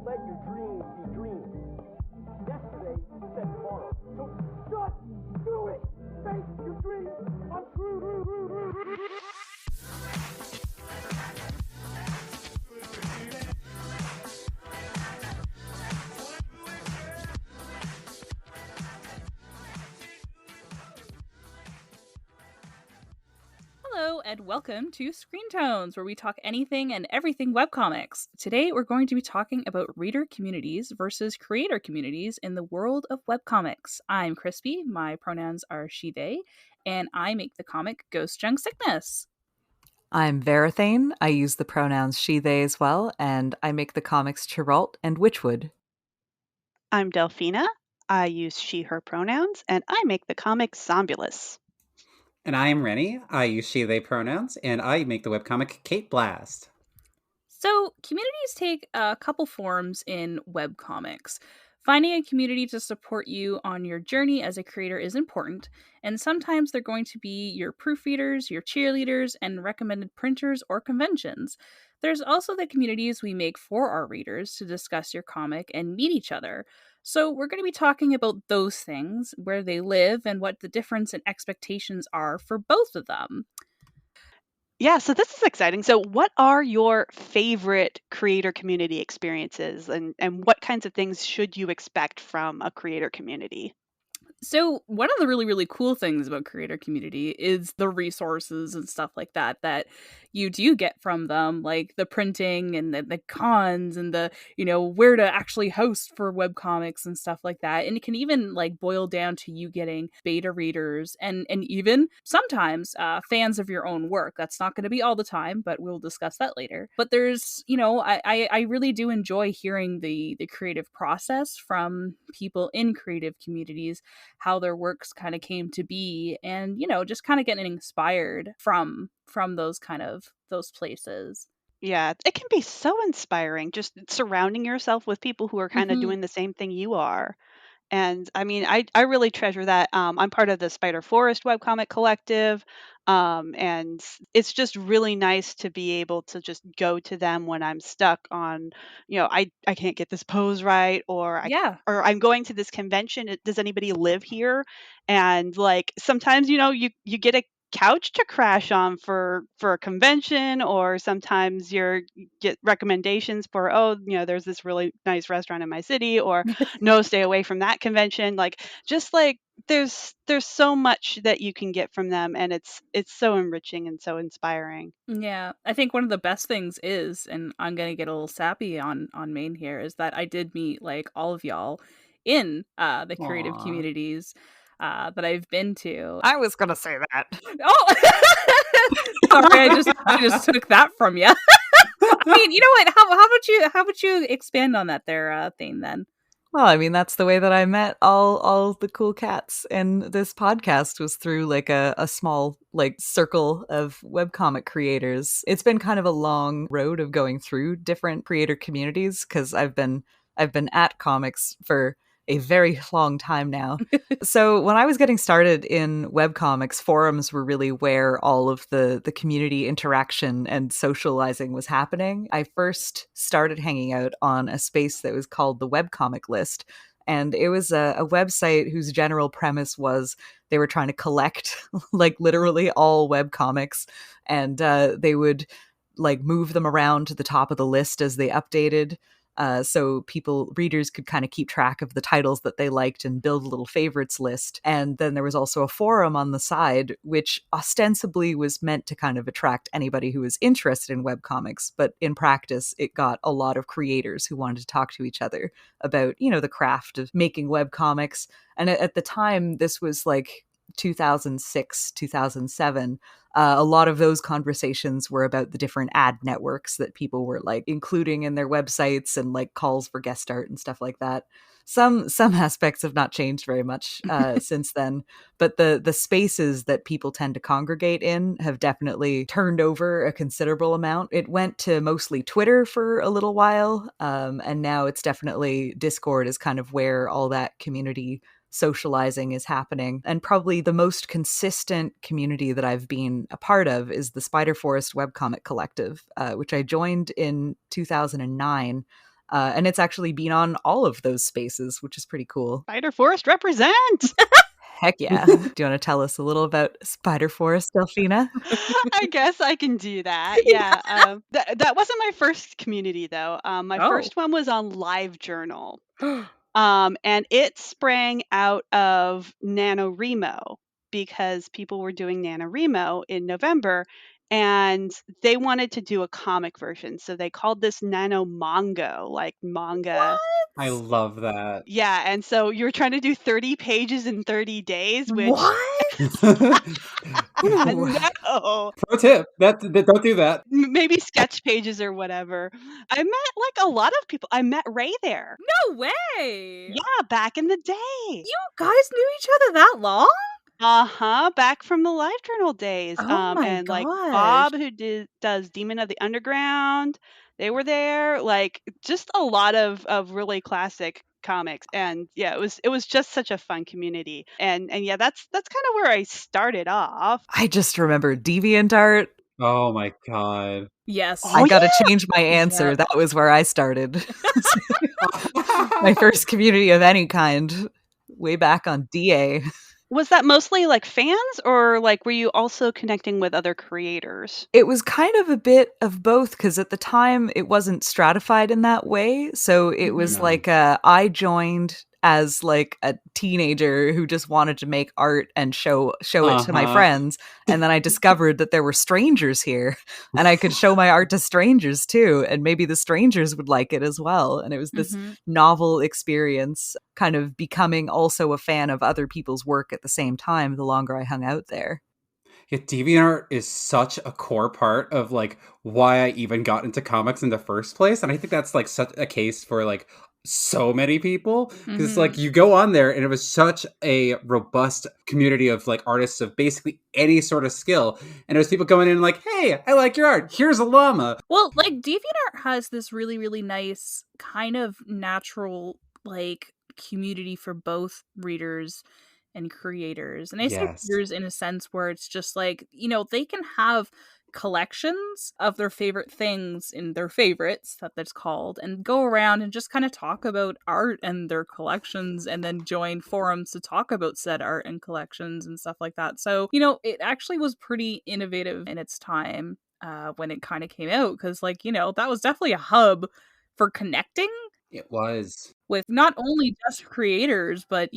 let your dreams be dreams. Yesterday said tomorrow. So just do it. Make your dreams come true. Hello and welcome to Screen Tones, where we talk anything and everything webcomics. Today we're going to be talking about reader communities versus creator communities in the world of webcomics. I'm Crispy, my pronouns are she, they, and I make the comic Ghost Junk Sickness. I'm Verathane. I use the pronouns she, they as well, and I make the comics Chiralt and Witchwood. I'm Delphina. I use she, her pronouns, and I make the comic Zombulus. And I am Rennie. I use she, they pronouns, and I make the webcomic Kate Blast. So, communities take a couple forms in webcomics. Finding a community to support you on your journey as a creator is important, and sometimes they're going to be your proofreaders, your cheerleaders, and recommended printers or conventions. There's also the communities we make for our readers to discuss your comic and meet each other. So, we're going to be talking about those things, where they live, and what the difference in expectations are for both of them. Yeah, so this is exciting. So what are your favorite creator community experiences and what kinds of things should you expect from a creator community? So one of the really, really cool things about creator community is the resources and stuff like that you do get from them, like the printing and the cons and the, where to actually host for webcomics and stuff like that. And it can even like boil down to you getting beta readers and even sometimes fans of your own work. That's not going to be all the time, but we'll discuss that later. But there's, I really do enjoy hearing the creative process from people in creative communities, how their works kind of came to be, and just kind of getting inspired from those places. Yeah, it can be so inspiring just surrounding yourself with people who are kind of doing the same thing you are. And I mean, I really treasure that. I'm part of the Spider Forest webcomic collective. And it's just really nice to be able to just go to them when I'm stuck on, I can't get this pose right, or I'm going to this convention. Does anybody live here? And like sometimes, you get a couch to crash on for a convention, or sometimes you get recommendations for, there's this really nice restaurant in my city, or no, stay away from that convention. Like just like there's so much that you can get from them, and it's so enriching and so inspiring. Yeah, I think one of the best things is, and I'm gonna get a little sappy on Maine here, is that I did meet like all of y'all in the creative Aw. communities that I've been to. I was gonna say that. Oh, sorry, I just took that from you. I mean, you know what? How about you expand on that there, Thane? Then. Well, I mean, that's the way that I met all the cool cats. And this podcast was through like a small like circle of webcomic creators. It's been kind of a long road of going through different creator communities because I've been at comics for a very long time now. So when I was getting started in webcomics, forums were really where all of the community interaction and socializing was happening. I first started hanging out on a space that was called the Webcomic List. And it was a website whose general premise was they were trying to collect like literally all webcomics, and they would like move them around to the top of the list as they updated. So readers could kind of keep track of the titles that they liked and build a little favorites list. And then there was also a forum on the side, which ostensibly was meant to kind of attract anybody who was interested in webcomics. But in practice, it got a lot of creators who wanted to talk to each other about, the craft of making webcomics. And at the time, this was like 2006, 2007, a lot of those conversations were about the different ad networks that people were like including in their websites and like calls for guest art and stuff like that. Some aspects have not changed very much since then, but the spaces that people tend to congregate in have definitely turned over a considerable amount. It went to mostly Twitter for a little while, and now it's definitely Discord is kind of where all that community socializing is happening. And probably the most consistent community that I've been a part of is the Spider Forest webcomic collective, which I joined in 2009. And it's actually been on all of those spaces, which is pretty cool. Spider Forest represent! Heck yeah. Do you want to tell us a little about Spider Forest, Delphina? I guess I can do that. Yeah. That wasn't my first community though. My Oh. first one was on LiveJournal. And it sprang out of NaNoWriMo because people were doing NaNoWriMo in November and they wanted to do a comic version. So they called this NaNoMongo, like manga. I love that. Yeah, and so you were trying to do 30 pages in 30 days, which What? I Ooh. know. Pro tip: don't do that. Maybe sketch pages or whatever. I met like a lot of people. I met Ray there. No way. Yeah, back in the day. You guys knew each other that long? Back from the LiveJournal days. Oh my And like gosh. Bob, who does Demon of the Underground, they were there. Like just a lot of really classic comics. And yeah, it was just such a fun community. And yeah, that's kind of where I started off. I just remember DeviantArt. Oh my god. Yes. Oh, I gotta change my answer. Yep. That was where I started. My first community of any kind, way back on DA. Was that mostly like fans or like were you also connecting with other creators? It was kind of a bit of both because at the time it wasn't stratified in that way. So it was No. like I joined as like a teenager who just wanted to make art and show it to my Uh-huh. friends, and then I discovered that there were strangers here and I could show my art to strangers too, and maybe the strangers would like it as well. And it was this Mhm. novel experience, kind of becoming also a fan of other people's work at the same time the longer I hung out there. Yeah, DeviantArt is such a core part of like why I even got into comics in the first place, and I think that's like such a case for like so many people because Mhm. like you go on there and it was such a robust community of like artists of basically any sort of skill, and there's people going in like, hey, I like your art, here's a llama. Well, like DeviantArt has this really, really nice kind of natural like community for both readers and creators. And I say Yes. readers in a sense where it's just like, they can have collections of their favorite things in their favorites that's called and go around and just kind of talk about art and their collections and then join forums to talk about said art and collections and stuff like that. So it actually was pretty innovative in its time when it kind of came out because that was definitely a hub for connecting It was. with not only just creators, but,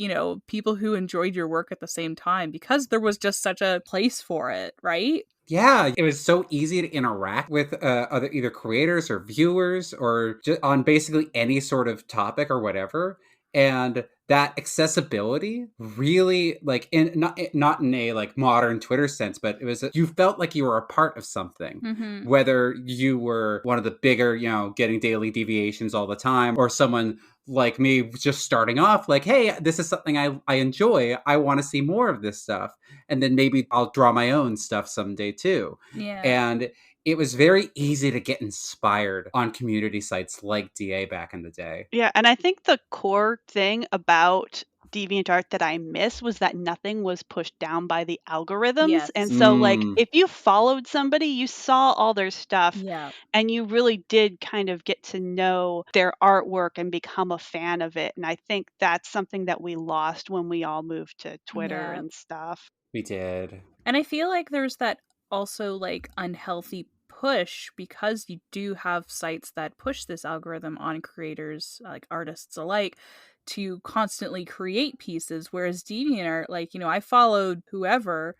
people who enjoyed your work at the same time because there was just such a place for it, right? Yeah, it was so easy to interact with other either creators or viewers or just on basically any sort of topic or whatever. And that accessibility really like not in a like modern Twitter sense, but it was you felt like you were a part of something. Mm-hmm. Whether you were one of the bigger, getting daily deviations all the time, or someone like me just starting off like, hey, this is something I enjoy. I want to see more of this stuff. And then maybe I'll draw my own stuff someday too. Yeah. And it was very easy to get inspired on community sites like DA back in the day. Yeah, and I think the core thing about DeviantArt that I miss was that nothing was pushed down by the algorithms. Yes. And so like Mm. if you followed somebody, you saw all their stuff Yeah. and you really did kind of get to know their artwork and become a fan of it. And I think that's something that we lost when we all moved to Twitter Yeah. and stuff. We did. And I feel like there's that also like unhealthy push because you do have sites that push this algorithm on creators, like artists alike, to constantly create pieces. Whereas DeviantArt, like, I followed whoever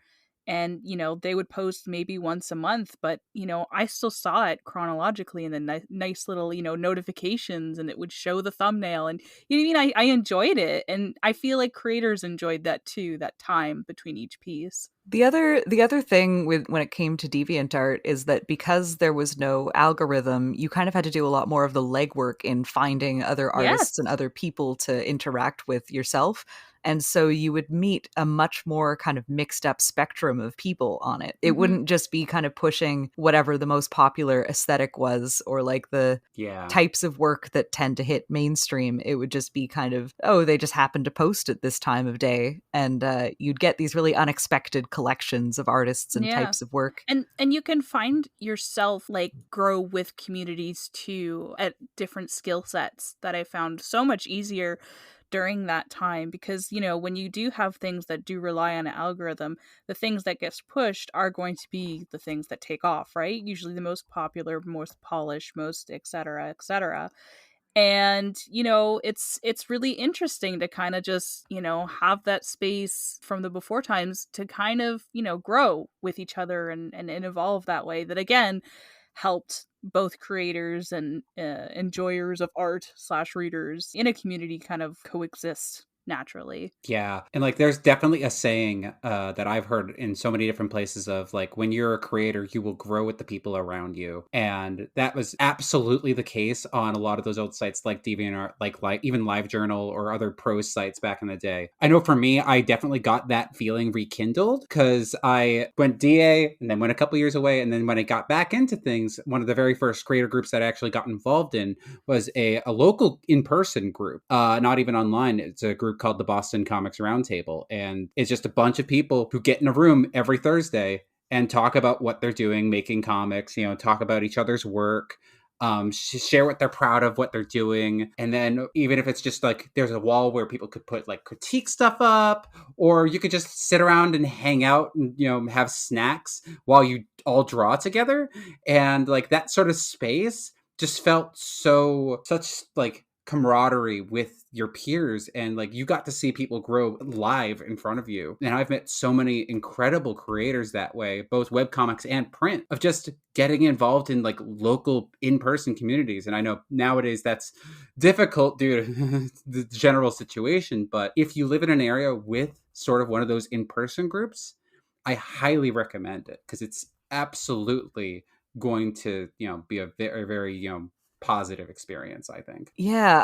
and, they would post maybe once a month, but, I still saw it chronologically in the nice little, notifications and it would show the thumbnail and, you know what I mean? I enjoyed it. And I feel like creators enjoyed that too, that time between each piece. The other thing with when it came to DeviantArt is that because there was no algorithm, you kind of had to do a lot more of the legwork in finding other artists and Yes. other people to interact with yourself. And so you would meet a much more kind of mixed up spectrum of people on it. It Mhm. wouldn't just be kind of pushing whatever the most popular aesthetic was, or like the Yeah. types of work that tend to hit mainstream. It would just be kind of, oh, they just happen to post at this time of day. And you'd get these really unexpected collections of artists and Yeah. types of work. And you can find yourself like grow with communities too at different skill sets that I found so much easier during that time, because when you do have things that do rely on an algorithm, the things that gets pushed are going to be the things that take off, right? Usually the most popular, most polished, most etc etc. And it's really interesting to kind of just have that space from the before times to kind of grow with each other and evolve that way, that again helped both creators and enjoyers of art / readers in a community kind of coexist naturally. Yeah. And like there's definitely a saying that I've heard in so many different places of like, when you're a creator, you will grow with the people around you. And that was absolutely the case on a lot of those old sites like DeviantArt, like even LiveJournal or other prose sites back in the day. I know for me, I definitely got that feeling rekindled because I went DA and then went a couple years away. And then when I got back into things, one of the very first creator groups that I actually got involved in was a local in-person group, not even online. It's a group called the Boston Comics Roundtable, and it's just a bunch of people who get in a room every Thursday and talk about what they're doing, making comics, talk about each other's work, share what they're proud of, what they're doing. And then even if it's just like there's a wall where people could put like critique stuff up, or you could just sit around and hang out and have snacks while you all draw together. And like that sort of space just felt such like camaraderie with your peers, and like you got to see people grow live in front of you. And I've met so many incredible creators that way, both webcomics and print, of just getting involved in like local in-person communities. And I know nowadays that's difficult due to the general situation, but if you live in an area with sort of one of those in-person groups, I highly recommend it, because it's absolutely going to be a very, very positive experience, I think. Yeah,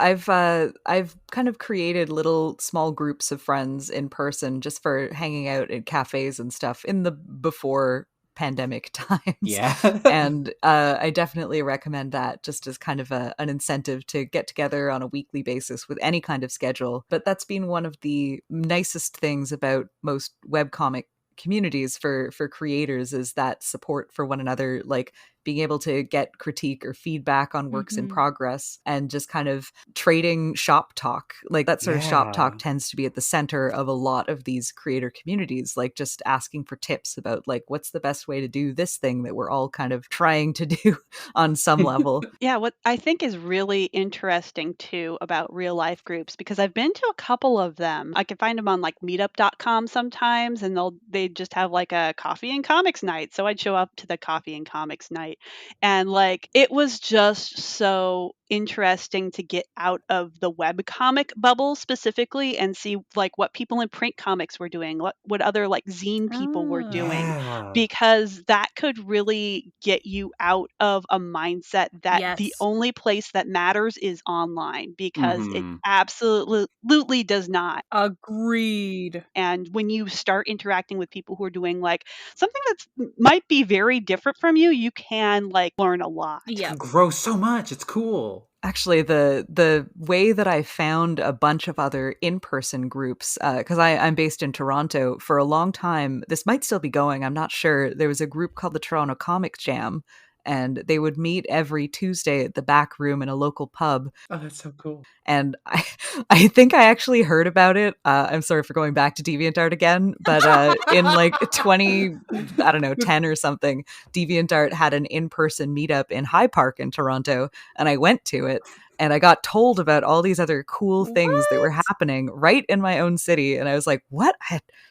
I've kind of created little small groups of friends in person just for hanging out at cafes and stuff in the before pandemic times. Yeah. And I definitely recommend that, just as kind of an incentive to get together on a weekly basis with any kind of schedule. But that's been one of the nicest things about most webcomic communities for creators, is that support for one another, like being able to get critique or feedback on works in progress, and just kind of trading shop talk. Like that sort of shop talk tends to be at the center of a lot of these creator communities, like just asking for tips about like what's the best way to do this thing that we're all kind of trying to do on some level. Yeah, what I think is really interesting too about real life groups, because I've been to a couple of them. I can find them on like meetup.com sometimes, and they just have like a coffee and comics night. So I'd show up to the coffee and comics night, and like it was just so interesting to get out of the webcomic bubble specifically and see like what people in print comics were doing, what other like zine people were doing, Yeah. because that could really get you out of a mindset that the Yes. only place that matters is online, because it Mhm. absolutely does not. Agreed. And when you start interacting with people who are doing like something that's might be very different from you, you can like learn a lot. You Yeah. can grow so much. It's cool. Actually, the way that I found a bunch of other in-person groups, because I'm based in Toronto, for a long time, this might still be going, I'm not sure, there was a group called the Toronto Comic Jam, and they would meet every Tuesday at the back room in a local pub. Oh, that's so cool. And I think I actually heard about it. I'm sorry for going back to DeviantArt again, but in like 10 or something, DeviantArt had an in-person meetup in High Park in Toronto, and I went to it. And I got told about all these other cool things that were happening right in my own city. And I was like, what?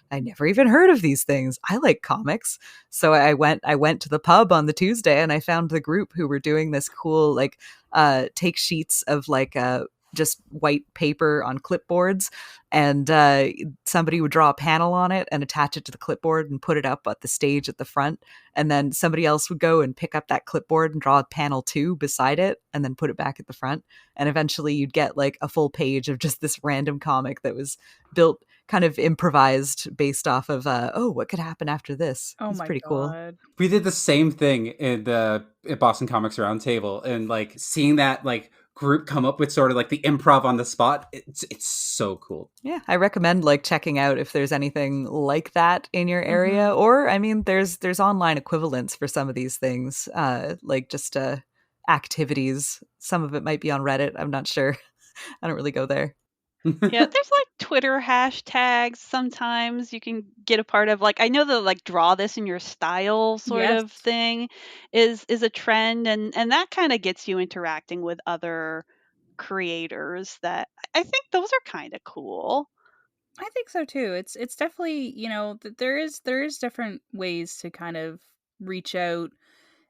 I never even heard of these things. I like comics. So I went to the pub on the Tuesday, and I found the group who were doing this cool, like, take sheets of like just white paper on clipboards, and somebody would draw a panel on it and attach it to the clipboard and put it up at the stage at the front, and then somebody else would go and pick up that clipboard and draw a panel 2 beside it and then put it back at the front, and eventually you'd get like a full page of just this random comic that was built kind of improvised based off of what could happen after this. Oh It's my pretty cool. god. We did the same thing at Boston Comics Roundtable, and like seeing that like group come up with sort of like the improv on the spot. It's so cool. Yeah, I recommend like checking out if there's anything like that in your area, or I mean, there's online equivalents for some of these things, like just activities. Some of it might be on Reddit. I'm not sure. I don't really go there. Yeah, there's like Twitter hashtags sometimes you can get a part of. Like I know the like draw this in your style sort Yes. of thing is a trend, and that kind of gets you interacting with other creators that I think those are kind of cool. I think so too. It's definitely, there is different ways to kind of reach out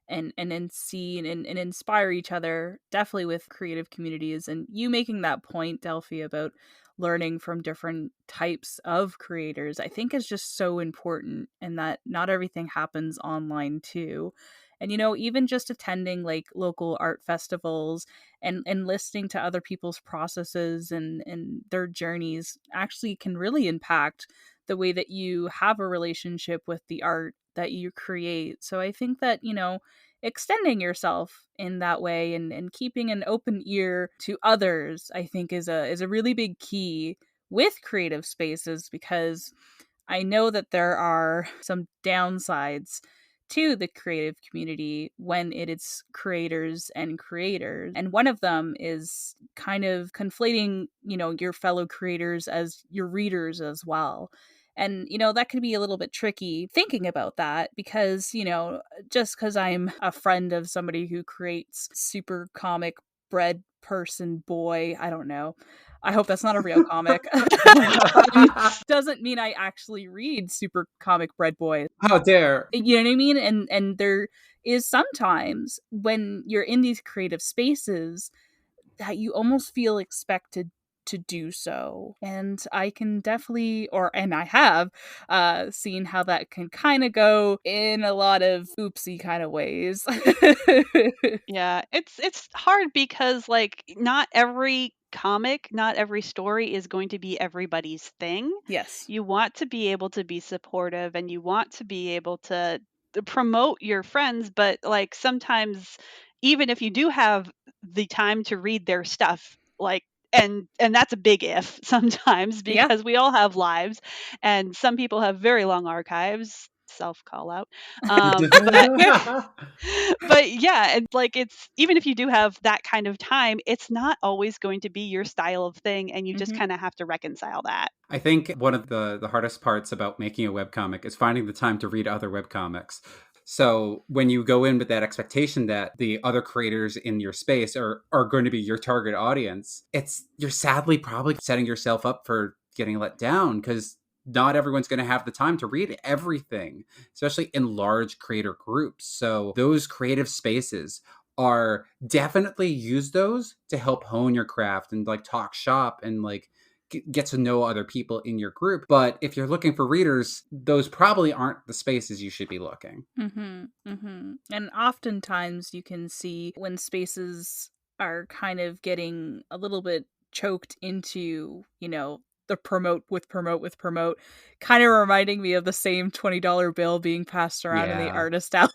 and then see and inspire each other, definitely with creative communities. And you making that point, Delphi, about learning from different types of creators, I think is just so important, and that not everything happens online too. And even just attending like local art festivals and listening to other people's processes and their journeys actually can really impact the way that you have a relationship with the art that you create. So I think that, extending yourself in that way and keeping an open ear to others, I think is a really big key with creative spaces, because I know that there are some downsides to the creative community when it is creators and creators. And one of them is kind of conflating, your fellow creators as your readers as well. And, that can be a little bit tricky thinking about that, because, just because I'm a friend of somebody who creates super comic bread person boy, I don't know. I hope that's not a real comic. Doesn't mean I actually read Super Comic Bread Boy. How dare. You know what I mean? And there is sometimes when you're in these creative spaces that you almost feel expected to do so. And I can definitely, and I have seen how that can kind of go in a lot of oopsie kind of ways. Yeah, it's hard because like not every comic, not every story is going to be everybody's thing. Yes. You want to be able to be supportive, and you want to be able to promote your friends, but like sometimes even if you do have the time to read their stuff, like and that's a big if sometimes, Yeah. because we all have lives and some people have very long archives, self call out. But yeah, and like it's even if you do have that kind of time, it's not always going to be your style of thing, and you just kind of have to reconcile that. I think one of the hardest parts about making a webcomic is finding the time to read other webcomics. So when you go in with that expectation that the other creators in your space are going to be your target audience, you're sadly probably setting yourself up for getting let down, because not everyone's going to have the time to read everything, especially in large creator groups. So those creative spaces are definitely use those to help hone your craft and like talk shop and like get to know other people in your group. But if you're looking for readers, those probably aren't the spaces you should be looking. And oftentimes you can see when spaces are kind of getting a little bit choked into, the promote, kind of reminding me of the same $20 bill being passed around in the artist alley.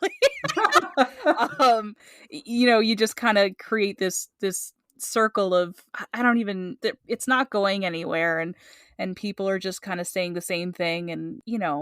You just kind of create this circle of, it's not going anywhere, and people are just kind of saying the same thing, and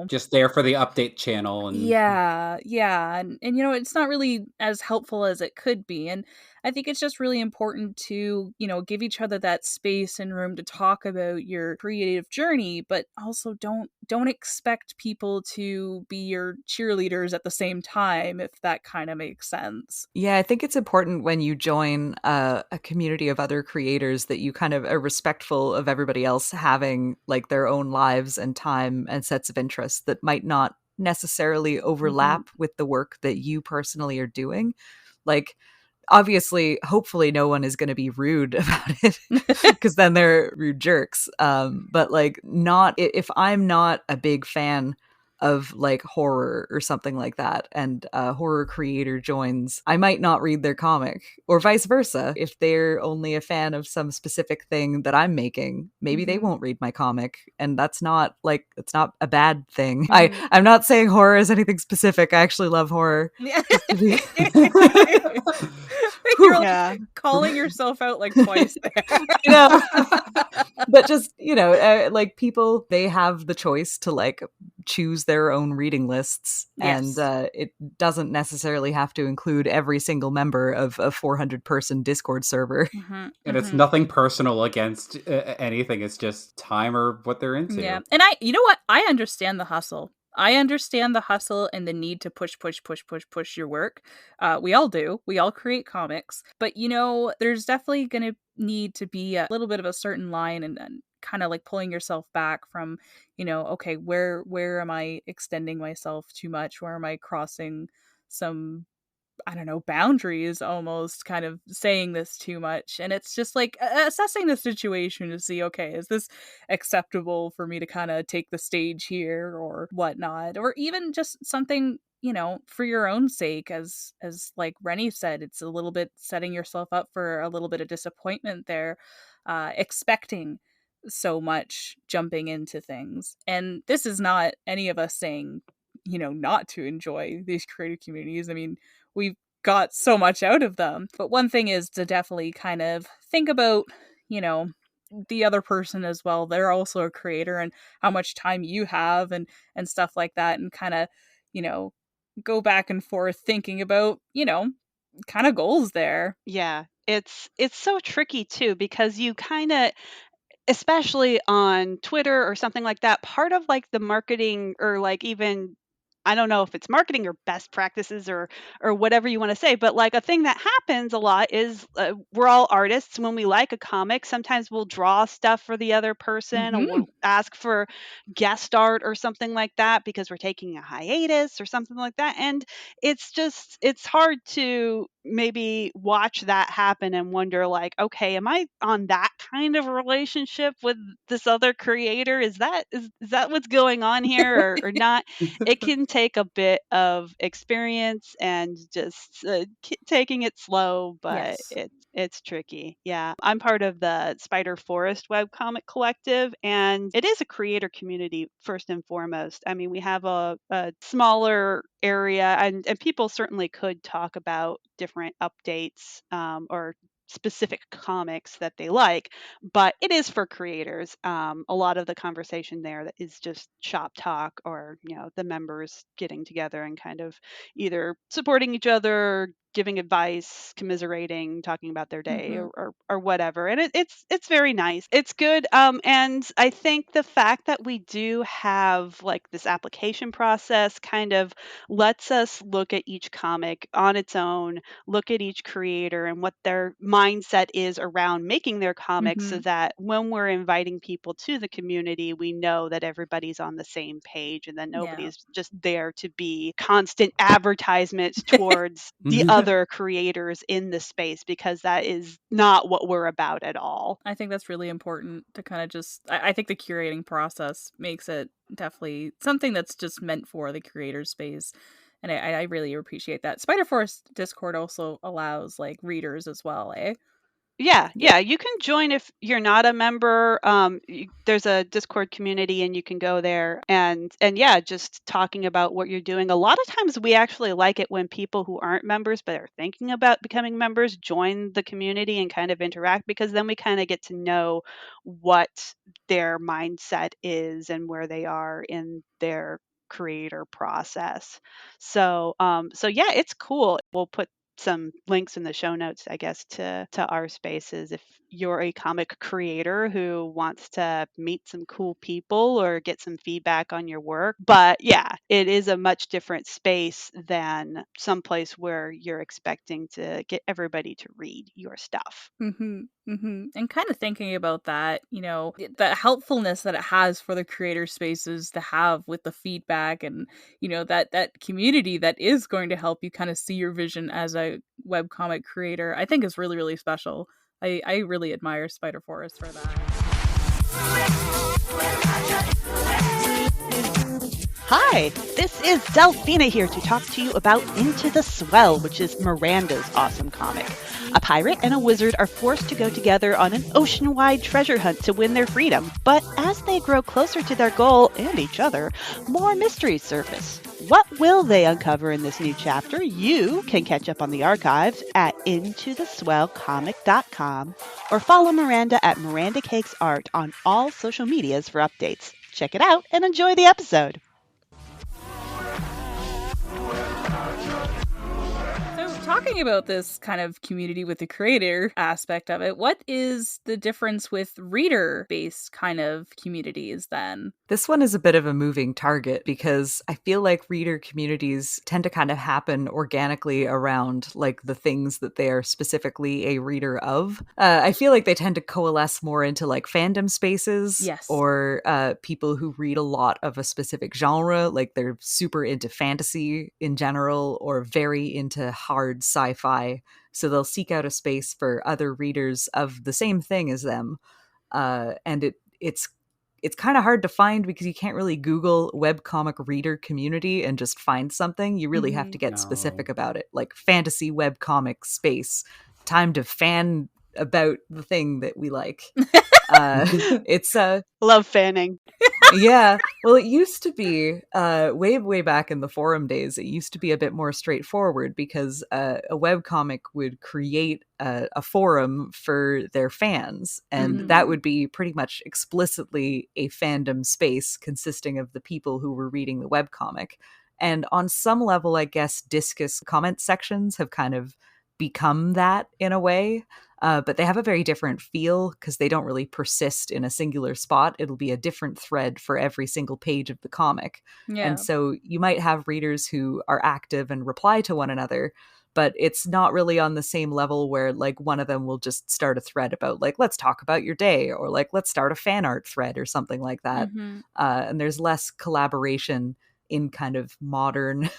just there for the update channel. And and it's not really as helpful as it could be. And I think it's just really important to give each other that space and room to talk about your creative journey, but also don't expect people to be your cheerleaders at the same time, if that kind of makes sense. Yeah, I think it's important when you join a community of other creators that you kind of are respectful of everybody else having like their own lives and time and sets of interests that might not necessarily overlap with the work that you personally are doing. Like, obviously, hopefully no one is going to be rude about it, because then they're rude jerks. But like, not if I'm not a big fan of like horror or something like that, and a horror creator joins, I might not read their comic, or vice versa. If they're only a fan of some specific thing that I'm making, maybe they won't read my comic, and that's not like, it's not a bad thing. I'm not saying horror is anything specific. I actually love horror. You're like Yeah. calling yourself out like twice there. You know, but just, you know, like people, they have the choice to like choose their own reading lists, Yes. and it doesn't necessarily have to include every single member of a 400 person Discord server. And it's nothing personal against anything. It's just time or what they're into. Yeah. And you know what? I understand the hustle. I understand the hustle and the need to push your work. We all do. We all create comics. But, you know, there's definitely going to need to be a little bit of a certain line, and kind of like pulling yourself back from, you know, okay, where am I extending myself too much? Where am I crossing some, I don't know, boundaries, almost kind of saying this too much? And it's just like assessing the situation to see, okay, is this acceptable for me to kind of take the stage here or whatnot? Or even just something, you know, for your own sake, as like Rennie said, it's a little bit setting yourself up for a little bit of disappointment there, expecting so much jumping into things. And this is not any of us saying, you know, not to enjoy these creative communities. I mean, we've got so much out of them. But one thing is to definitely kind of think about, you know, the other person as well. They're also a creator, and how much time you have and stuff like that, and kind of, you know, go back and forth thinking about, you know, kind of goals there. Yeah. It's so tricky too, because you kind of, especially on Twitter or something like that, part of like the marketing, or like even, I don't know if it's marketing or best practices or whatever you want to say, but like a thing that happens a lot is we're all artists. When we like a comic, sometimes we'll draw stuff for the other person, or we'll ask for guest art or something like that because we're taking a hiatus or something like that. And it's hard to maybe watch that happen and wonder like, okay, am I on that kind of relationship with this other creator? Is that what's going on here, or not? It can take a bit of experience and just taking it slow, but Yes. it's tricky. Yeah, I'm part of the Spider Forest webcomic collective, and it is a creator community first and foremost. I mean, we have a smaller area, and people certainly could talk about different updates, or specific comics that they like, but it is for creators. A lot of the conversation there that is just shop talk, or you know, the members getting together and kind of either supporting each other, giving advice, commiserating, talking about their day, or whatever. And it's very nice. It's good. And I think the fact that we do have like this application process kind of lets us look at each comic on its own, look at each creator and what their mindset is around making their comics, so that when we're inviting people to the community, we know that everybody's on the same page, and that nobody's just there to be constant advertisements towards the other creators in the space, because that is not what we're about at all. I think that's really important to kind of just, I think the curating process makes it definitely something that's just meant for the creator space. And I really appreciate that. Spider Forest Discord also allows like readers as well, eh? Yeah, you can join if you're not a member. There's a Discord community, and you can go there and yeah, just talking about what you're doing. A lot of times we actually like it when people who aren't members but are thinking about becoming members join the community and kind of interact, because then we kind of get to know what their mindset is and where they are in their creator process. So yeah, it's cool. We'll put some links in the show notes, I guess, to our spaces if you're a comic creator who wants to meet some cool people or get some feedback on your work. But yeah, it is a much different space than someplace where you're expecting to get everybody to read your stuff. And kind of thinking about that, you know, the helpfulness that it has for the creator spaces to have with the feedback, and you know, that community that is going to help you kind of see your vision as a webcomic creator, I think is really, really special. I really admire Spider Forest for that. Hi, this is Delphina here to talk to you about Into the Swell, which is Miranda's awesome comic. A pirate and a wizard are forced to go together on an ocean-wide treasure hunt to win their freedom, but as they grow closer to their goal and each other, more mysteries surface. What will they uncover in this new chapter? You can catch up on the archives at intotheswellcomic.com or follow Miranda at Miranda Cakes Art on all social medias for updates. Check it out and enjoy the episode. Talking about this kind of community with the creator aspect of it, what is the difference with reader-based kind of communities then? This one is a bit of a moving target because I feel like reader communities tend to kind of happen organically around like the things that they are specifically a reader of. I feel like they tend to coalesce more into like fandom spaces, yes, or people who read a lot of a specific genre, like they're super into fantasy in general or very into hard sci-fi. So they'll seek out a space for other readers of the same thing as them. And it's kind of hard to find because you can't really Google webcomic reader community and just find something. You really have to get specific about it, like fantasy webcomic space, time to fan about the thing that we like. It's love fanning. Yeah, well, it used to be way back in the forum days. It used to be a bit more straightforward because a webcomic would create a forum for their fans, and that would be pretty much explicitly a fandom space consisting of the people who were reading the webcomic. And on some level, I guess Discus comment sections have kind of become that in a way. But they have a very different feel because they don't really persist in a singular spot. It'll be a different thread for every single page of the comic. Yeah. And so you might have readers who are active and reply to one another, but it's not really on the same level where like one of them will just start a thread about like, let's talk about your day, or like, let's start a fan art thread or something like that. And there's less collaboration in kind of modern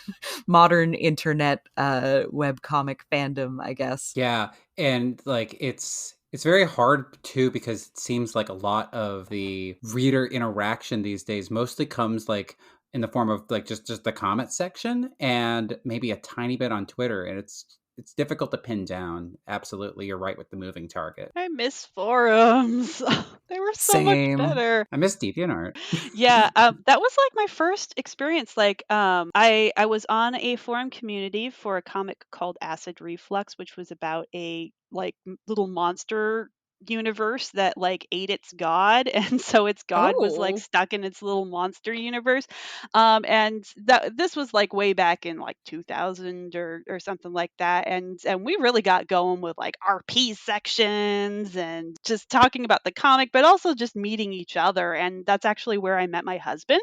internet webcomic fandom, I guess. Yeah, and like it's very hard too because it seems like a lot of the reader interaction these days mostly comes like in the form of like just the comment section and maybe a tiny bit on Twitter, and it's difficult to pin down. Absolutely, you're right with the moving target. I miss forums. They were so Same. much better. I miss DeviantArt. Yeah, that was like my first experience. Like, I was on a forum community for a comic called Acid Reflux, which was about a like little monster universe that like ate its god, and so its god was like stuck in its little monster universe. And this was like way back in like 2000 or something like that, and we really got going with like RP sections and just talking about the comic, but also just meeting each other. And that's actually where I met my husband.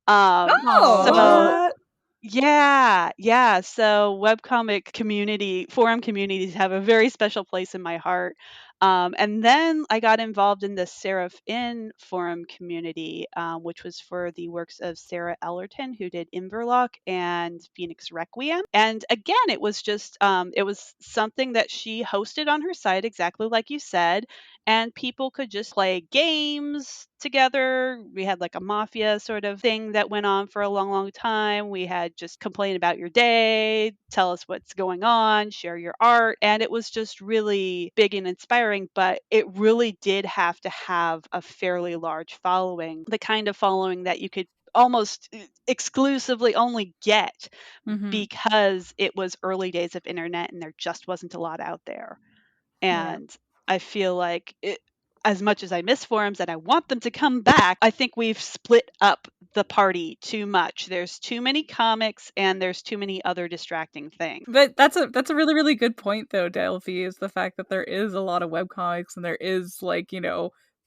So What? yeah. So webcomic forum communities have a very special place in my heart. And then I got involved in the Seraph Inn forum community, which was for the works of Sarah Ellerton, who did Inverloch and Phoenix Requiem. And again, it was just, it was something that she hosted on her site, exactly like you said. And people could just play games together. We had like a mafia sort of thing that went on for a long time. We had just complain about your day, tell us what's going on, share your art. And it was just really big and inspiring, but it really did have to have a fairly large following, the kind of following that you could almost exclusively only get because it was early days of internet and there just wasn't a lot out there. And I feel like as much as I miss forums and I want them to come back, I think we've split up the party too much. There's too many comics and there's too many other distracting things. But that's a really, really good point though, Delphi, is the fact that there is a lot of webcomics and there is like,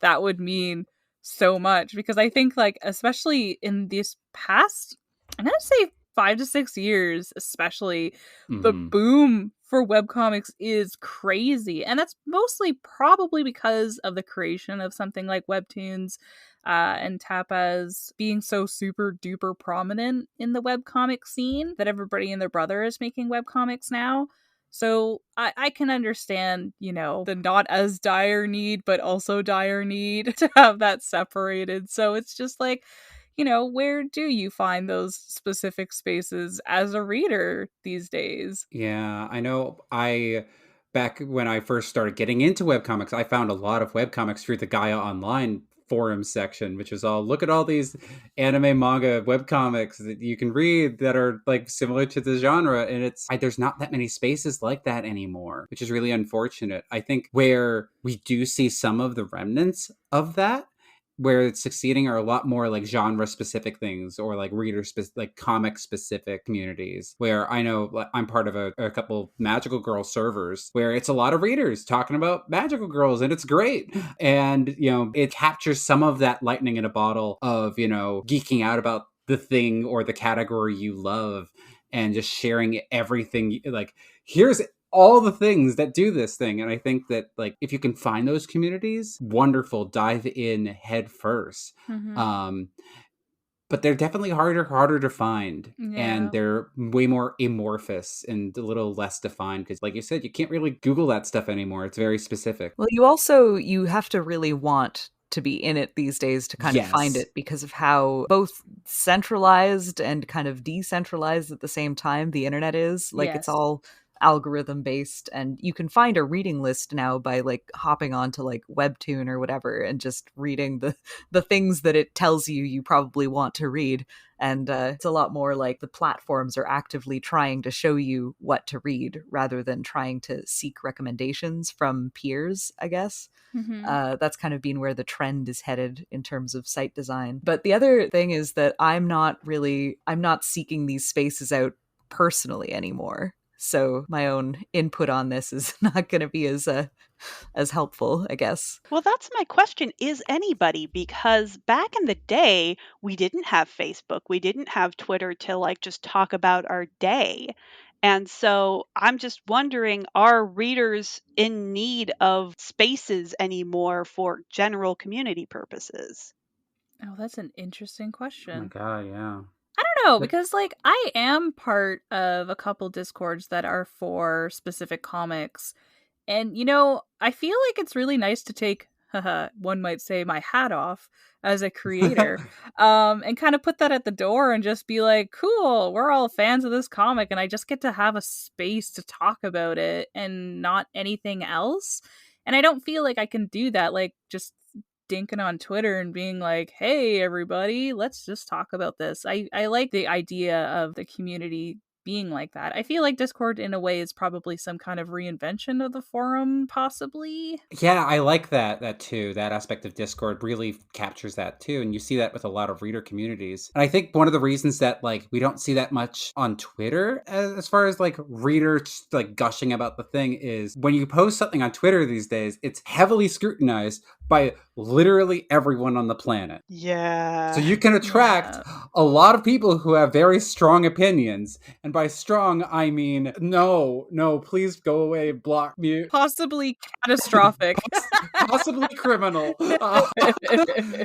that would mean so much, because I think like, especially in these past, I'm going to say 5 to 6 years, especially the boom for webcomics is crazy. And that's mostly probably because of the creation of something like Webtoons and Tapas being so super duper prominent in the webcomic scene that everybody and their brother is making webcomics now. So I can understand, the not as dire need, but also dire need to have that separated. So it's just like, where do you find those specific spaces as a reader these days? Yeah, I know. Back when I first started getting into webcomics, I found a lot of webcomics through the Gaia Online forum section, which was all, look at all these anime, manga, webcomics that you can read that are like similar to the genre. And there's not that many spaces like that anymore, which is really unfortunate. I think where we do see some of the remnants of that, where it's succeeding, are a lot more like genre specific things, or like like comic specific communities, where I know, like, I'm part of a couple magical girl servers where it's a lot of readers talking about magical girls, and it's great. And it captures some of that lightning in a bottle of geeking out about the thing or the category you love, and just sharing everything, like, here's all the things that do this thing. And I think that, like, if you can find those communities, wonderful, dive in head first. Mm-hmm. But they're definitely harder to find, and Yeah. they're way more amorphous and a little less defined, because, like you said, you can't really Google that stuff anymore. It's very specific. Well, you have to really want to be in it these days to kind of find Yes. it, because of how both centralized and kind of decentralized at the same time the internet is. Like, it's Yes. all algorithm based, and you can find a reading list now by like hopping onto like Webtoon or whatever and just reading the things that it tells you probably want to read. And it's a lot more like the platforms are actively trying to show you what to read rather than trying to seek recommendations from peers, I guess. Mm-hmm. That's kind of been where the trend is headed in terms of site design. But the other thing is that I'm not seeking these spaces out personally anymore. So my own input on this is not going to be as helpful, I guess. Well, that's my question. Is anybody? Because back in the day, we didn't have Facebook, we didn't have Twitter to like just talk about our day. And so I'm just wondering, are readers in need of spaces anymore for general community purposes? Oh, that's an interesting Oh my question. god, yeah. I don't know, But because like I am part of a couple discords that are for specific comics. And I feel like it's really nice to take, haha, one might say, my hat off as a creator, and kind of put that at the door and just be like, cool, we're all fans of this comic, and I just get to have a space to talk about it and not anything else. And I don't feel like I can do that, like just dinking on Twitter and being like, hey, everybody, let's just talk about this. I like the idea of the community being like that. I feel like Discord, in a way, is probably some kind of reinvention of the forum, possibly. yeah, I like that too. That aspect of Discord really captures that too, and you see that with a lot of reader communities. And I think one of the reasons that, like, we don't see that much on Twitter, as far as like readers like gushing about the thing, is when you post something on Twitter these days, it's heavily scrutinized by literally everyone on the planet. Yeah. So you can attract Yeah. a lot of people who have very strong opinions. And by strong, I mean, no, please go away, block, mute, Possibly catastrophic. possibly criminal.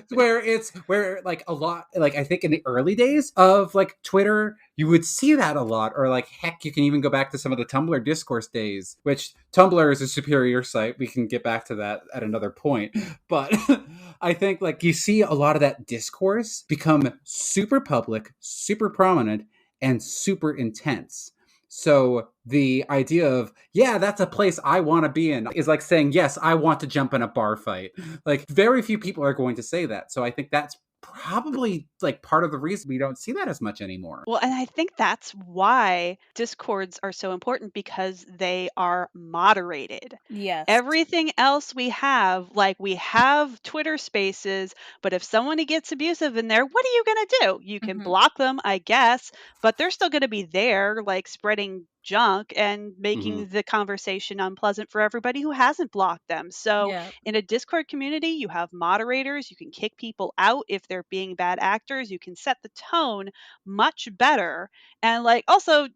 Where like a lot, like, I think in the early days of like Twitter, you would see that a lot. Or like, heck, you can even go back to some of the Tumblr discourse days, which Tumblr is a superior site. We can get back to that at another point. But I think, like, you see a lot of that discourse become super public, super prominent, and super intense. So the idea of, yeah, that's a place I want to be in, is like saying, yes, I want to jump in a bar fight. Like, very few people are going to say that. So I think that's probably like part of the reason we don't see that as much anymore. Well, and I think that's why discords are so important, because they are moderated. Yes. Everything else we have, like we have Twitter spaces, but if someone gets abusive in there, what are you going to do? You can Hmm. block them, I guess, but they're still going to be there, like spreading junk and Hmm. making the conversation unpleasant for everybody who hasn't blocked them. So, Yeah. in a Discord community, you have moderators, you can kick people out if they're being bad actors, you can set the tone much better. And like also,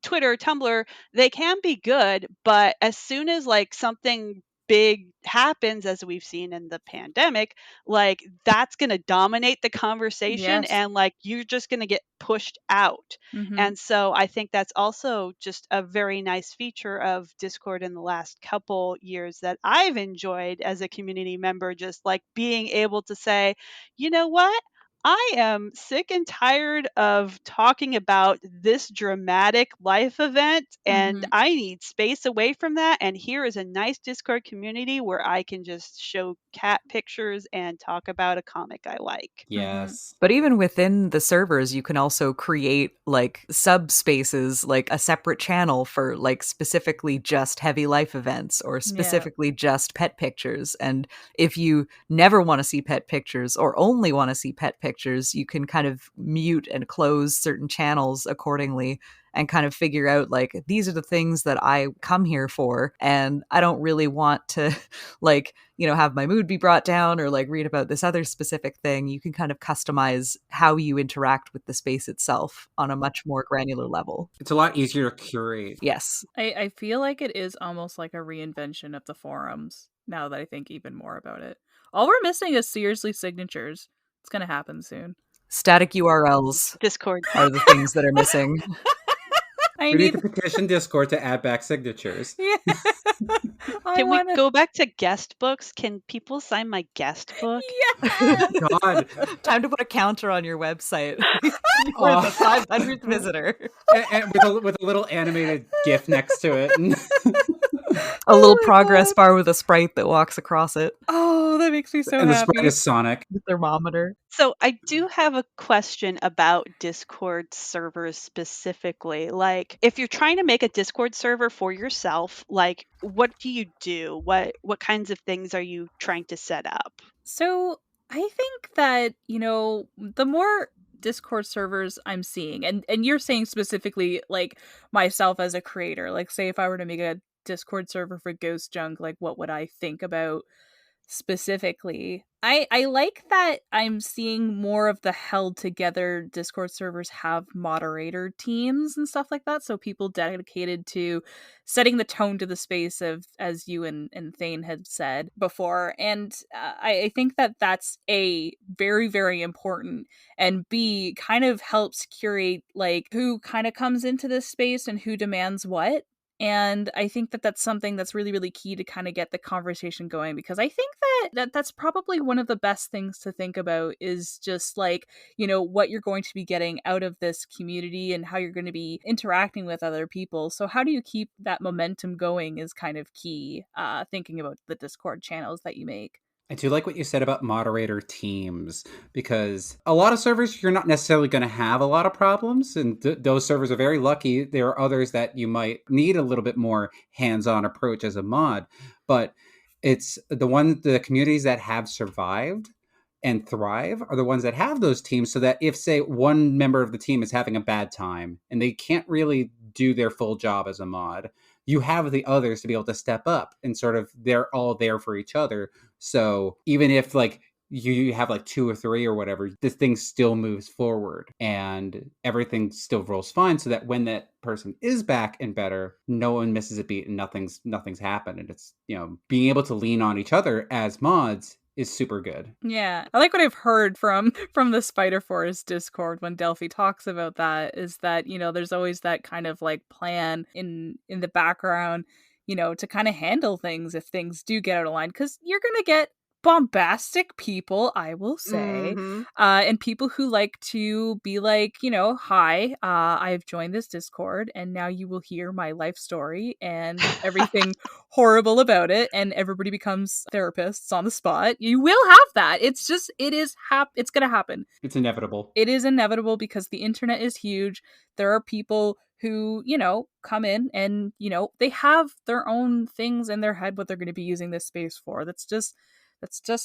Twitter, Tumblr, they can be good, but as soon as like something big happens, as we've seen in the pandemic, like that's going to dominate the conversation, Yes. and like you're just going to get pushed out. Hmm. And so I think that's also just a very nice feature of Discord in the last couple years that I've enjoyed as a community member, just like being able to say, you know what? I am sick and tired of talking about this dramatic life event, and Mhm. I need space away from that. And here is a nice Discord community where I can just show cat pictures and talk about a comic I like. Yes. But even within the servers, you can also create like subspaces, like a separate channel for like specifically just heavy life events or Yeah. specifically just pet pictures. And if you never want to see pet pictures or only want to see pet pictures, you can kind of mute and close certain channels accordingly and kind of figure out like these are the things that I come here for. And I don't really want to like, have my mood be brought down or like read about this other specific thing. You can kind of customize how you interact with the space itself on a much more granular level. It's a lot easier to curate. Yes. I feel like it is almost like a reinvention of the forums now that I think even more about it. All we're missing is seriously signatures. It's gonna happen soon. Static URLs Discord. are the things that are missing. I We need need to petition Discord to add back signatures. Yeah. I Can we wanna go back to guest books? Can people sign my guest book? Yes. God. Time to put a counter on your website. You're Oh. the 500th visitor. And with a little animated GIF next to it. A little my progress God. bar with a sprite that walks across it. Oh, that makes me so And the happy. sprite is Sonic. The thermometer. So I do have a question about Discord servers specifically. Like, if you're trying to make a Discord server for yourself, like, what do you do? What kinds of things are you trying to set up? So I think that, the more Discord servers I'm seeing, and you're saying specifically like myself as a creator, like say if I were to make a Discord server for Ghost Junk, like what would I think about specifically? I like that I'm seeing more of the held together Discord servers have moderator teams and stuff like that. So people dedicated to setting the tone to the space of, as you and Thane had said before. And I think that that's A, very, very important, and B, kind of helps curate like who kind of comes into this space and who demands what. And I think that that's something that's really, really key to kind of get the conversation going, because I think that's probably one of the best things to think about is just like, what you're going to be getting out of this community and how you're going to be interacting with other people. So how do you keep that momentum going is kind of key, thinking about the Discord channels that you make. I do like what you said about moderator teams, because a lot of servers you're not necessarily going to have a lot of problems, and those servers are very lucky. There are others that you might need a little bit more hands-on approach as a mod, but it's the communities that have survived and thrive are the ones that have those teams, so that if, say, one member of the team is having a bad time and they can't really do their full job as a mod, you have the others to be able to step up, and sort of they're all there for each other. So even if like you have like two or three or whatever, this thing still moves forward and everything still rolls fine, so that when that person is back and better, no one misses a beat and nothing's happened. And it's, being able to lean on each other as mods is super good. Yeah, I like what I've heard from the Spider Forest Discord when Delphi talks about that, is that there's always that kind of like plan in the background, to kind of handle things if things do get out of line, because you're gonna get bombastic people, I will say, Mhm. and people who like to be like, hi, I've joined this Discord and now you will hear my life story and everything horrible about it, and everybody becomes therapists on the spot. You will have that. It's just, it's gonna happen. It's inevitable. It is inevitable because the internet is huge. There are people who, come in and, they have their own things in their head what they're going to be using this space for. That's just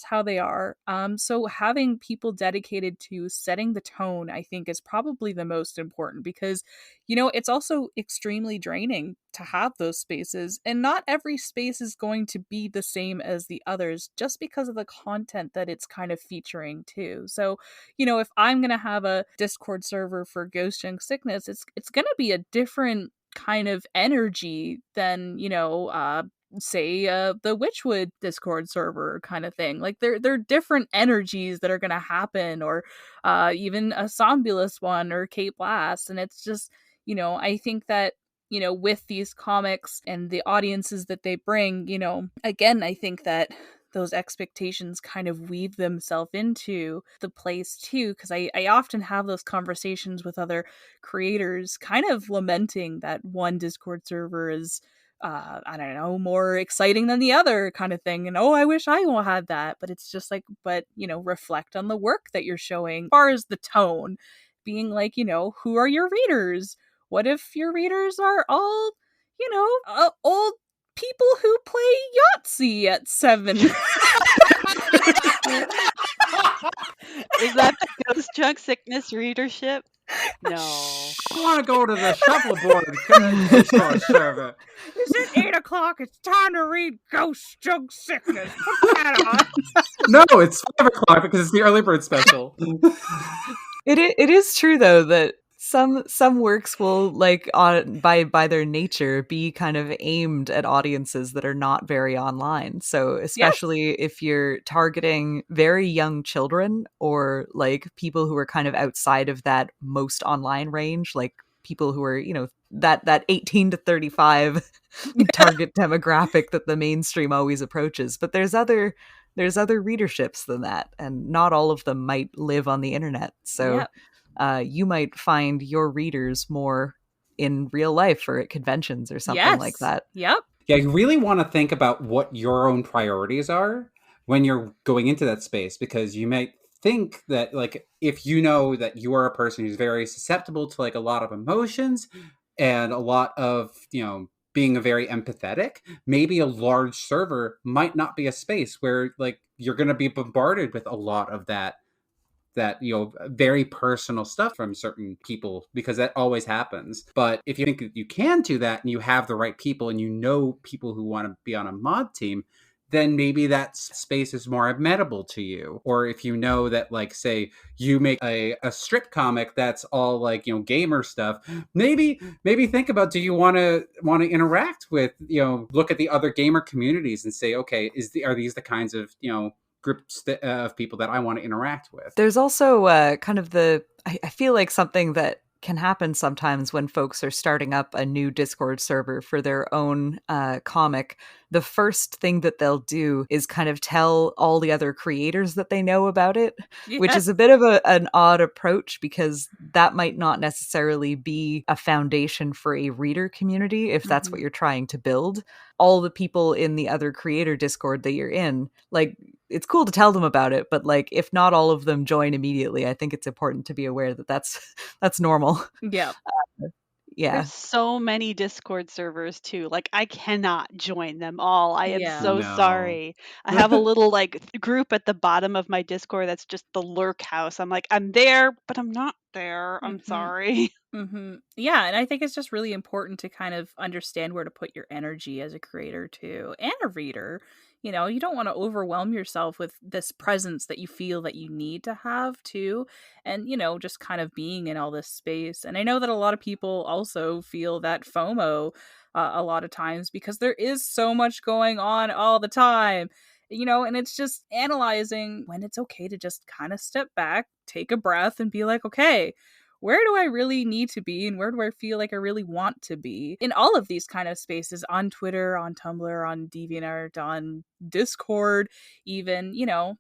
how they are. So having people dedicated to setting the tone, I think, is probably the most important, because, it's also extremely draining to have those spaces, and not every space is going to be the same as the others just because of the content that it's kind of featuring too. So, if I'm going to have a Discord server for Ghost Junk Sickness, it's going to be a different kind of energy than, say the Witchwood Discord server kind of thing. Like they're different energies that are going to happen, or even a Zombulus one or Kate Blast. And it's just, I think that, with these comics and the audiences that they bring, again, I think that those expectations kind of weave themselves into the place too, because I often have those conversations with other creators kind of lamenting that one Discord server is I don't know, more exciting than the other kind of thing. And I wish I had that. But it's just like, but reflect on the work that you're showing as far as the tone, being like, who are your readers? What if your readers are all, old people who play Yahtzee at 7? Is that the Ghost Junk Sickness readership? No. I want to go to the shuffleboard Discord server. Is it 8 o'clock? It's time to read Ghost Junk Sickness. Put that on. No, it's 5 o'clock because it's the early bird special. It is true though that some works will by their nature be kind of aimed at audiences that are not very online. So especially if you're targeting very young children or like people who are kind of outside of that most online range, like people who are, that 18 to 35 target demographic that the mainstream always approaches. But there's other readerships than that, and not all of them might live on the internet. So you might find your readers more in real life or at conventions or something like that. Yep. Yeah, you really want to think about what your own priorities are when you're going into that space, because you might think that, like, if you know that you are a person who's very susceptible to like a lot of emotions and a lot of, being very empathetic, maybe a large server might not be a space where like you're going to be bombarded with a lot of that very personal stuff from certain people, because that always happens. But if you think that you can do that and you have the right people and people who want to be on a mod team, then maybe that space is more amenable to you. Or if you know that, like, say you make a strip comic that's all like, gamer stuff, maybe think about, do you want to interact with, look at the other gamer communities and say, okay, are these the kinds of, groups of people that I want to interact with? There's also kind of I feel like something that can happen sometimes when folks are starting up a new Discord server for their own comic. The first thing that they'll do is kind of tell all the other creators that they know about it, which is a bit of an odd approach, because that might not necessarily be a foundation for a reader community if that's what you're trying to build. All the people in the other creator Discord that you're in, like, it's cool to tell them about it, but like, if not all of them join immediately, I think it's important to be aware that that's normal. Yeah. Yeah. There's so many Discord servers too. Like, I cannot join them all. I am so sorry. I have a little like group at the bottom of my Discord that's just the lurk house. I'm like, I'm there, but I'm not there. I'm sorry. Yeah, and I think it's just really important to kind of understand where to put your energy as a creator too, and a reader. You don't want to overwhelm yourself with this presence that you feel that you need to have too. And, just kind of being in all this space. And I know that a lot of people also feel that FOMO a lot of times, because there is so much going on all the time. And it's just analyzing when it's okay to just kind of step back, take a breath, and be like, okay, where do I really need to be, and where do I feel like I really want to be in all of these kind of spaces, on Twitter, on Tumblr, on DeviantArt, on Discord, even,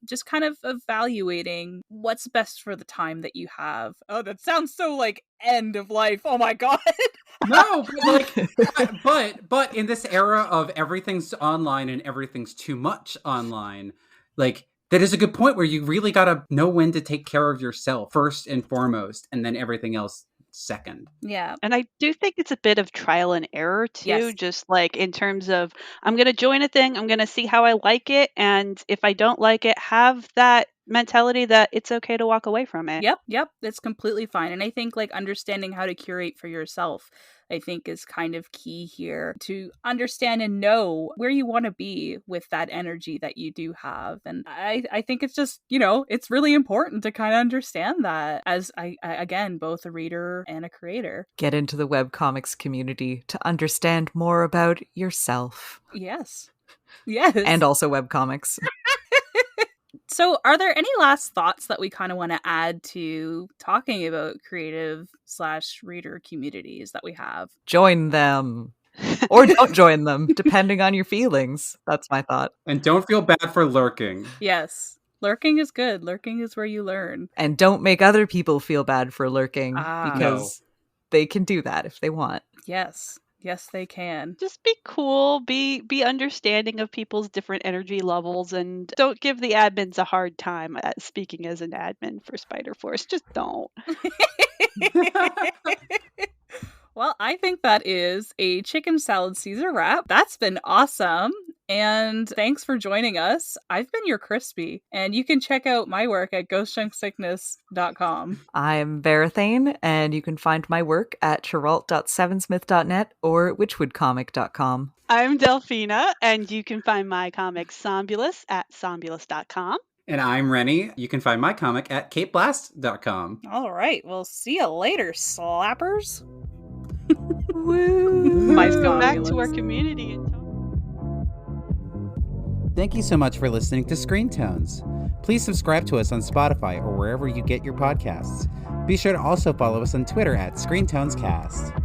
just kind of evaluating what's best for the time that you have. Oh, that sounds so like end of life. Oh my God. No, but in this era of everything's online and everything's too much online, like, that is a good point where you really got to know when to take care of yourself first and foremost, and then everything else second. Yeah. And I do think it's a bit of trial and error too, Yes. just like in terms of, I'm going to join a thing, I'm going to see how I like it. And if I don't like it, have that mentality that it's okay to walk away from it. Yep. It's completely fine. And I think like understanding how to curate for yourself, I think, is kind of key here, to understand and know where you want to be with that energy that you do have. And I think it's just, it's really important to kind of understand that as I again, both a reader and a creator. Get into the webcomics community to understand more about yourself. Yes. And also webcomics. So are there any last thoughts that we kind of want to add to talking about creative /reader communities that we have? Join them. Or don't join them, depending on your feelings. That's my thought. And don't feel bad for lurking. Yes. Lurking is good. Lurking is where you learn. And don't make other people feel bad for lurking, Ah. because they can do that if they want. Yes. Yes, they can. Just be cool, be understanding of people's different energy levels, and don't give the admins a hard time at speaking as an admin for Spider Force. Just don't. Well, I think that is a chicken salad Caesar wrap. That's been awesome. And thanks for joining us. I've been your Crispy, and you can check out my work at ghostjunksickness.com. I'm Verathane, and you can find my work at chiralt.sevensmith.net or witchwoodcomic.com. I'm Delphina, and you can find my comic Sombulus at sombulus.com. And I'm Rennie. You can find my comic at capeblast.com. All right. Well, see you later, slappers. Woo! My Let's go back to Sombulus. our community and talk. Thank you so much for listening to Screen Tones. Please subscribe to us on Spotify or wherever you get your podcasts. Be sure to also follow us on Twitter at ScreenTonesCast.